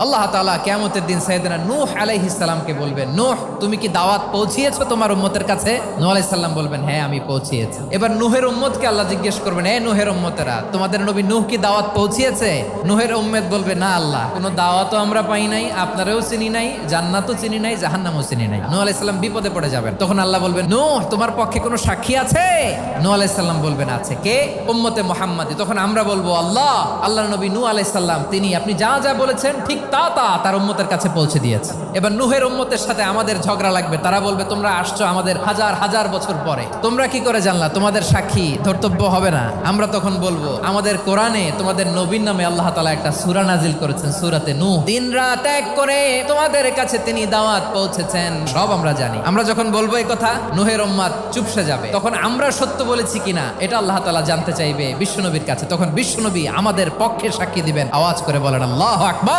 আল্লাহ তাআলা কিয়ামতের দিন সাইয়েদনা নূহ আলাইহিস সালামকে বলবেন, নূহ তুমি কি দাওয়াত পৌঁছিয়েছো তোমার উম্মতের কাছে? নূহ আলাইহিস সালাম বলবেন, হ্যাঁ আমি পৌঁছিয়েছি। এবার নূহের উম্মতকে আল্লাহ জিজ্ঞেস করবেন, হে নূহের উম্মতেরা, তোমাদের নবী নূহ কি দাওয়াত পৌঁছিয়েছে? নূহের উম্মত বলবে, না আল্লাহ, কোনো দাওয়াতও আমরা পাই নাই, আপনারাও চিনি নাই, জান্নাতও চিনি নাই, জাহান্নামও চিনি নাই। নূহ আলাইহিস সালাম বিপদে পড়ে যাবেন। তখন আল্লাহ বলবেন, নূহ তোমার পক্ষে কোনো সাক্ষী আছে? নূহ আলাইহিস সালাম বলবেন, আছে। কে? উম্মতে মুহাম্মাদি। তখন আমরা বলবো, আল্লাহর নবী নূহ আলাইহিস সালাম তিনি আপনি যা যা বলেছেন ঠিক তা তার উম্মতের কাছে পৌঁছে দিয়েছে। এবার নূহের উম্মতের সাথে আমাদের ঝগড়া লাগবে। তারা বলবে, তোমরা আসছো আমাদের হাজার হাজার বছর পরে, তোমরা কি করে জানলা? তোমাদের সাক্ষী ধর্তব্য হবে না? আমরা তখন বলবো, আমাদের কোরআনে তোমাদের নবীর নামে আল্লাহ তাআলা একটা সূরা নাজিল করেছেন, সূরাতে নূহ। দিন রাত এক করে তোমাদের কাছে তিনি দাওয়াত পৌঁছেছেন, সব আমরা জানি। আমরা যখন বলবো এই কথা, নূহের উম্মত চুপসে যাবে। তখন আমরা সত্য বলেছি কিনা এটা আল্লাহ তাআলা জানতে চাইবে বিশ্বনবীর কাছে। তখন বিশ্বনবী আমাদের পক্ষে সাক্ষী দিবেন। আওয়াজ করে বলেন আল্লাহু আকবার।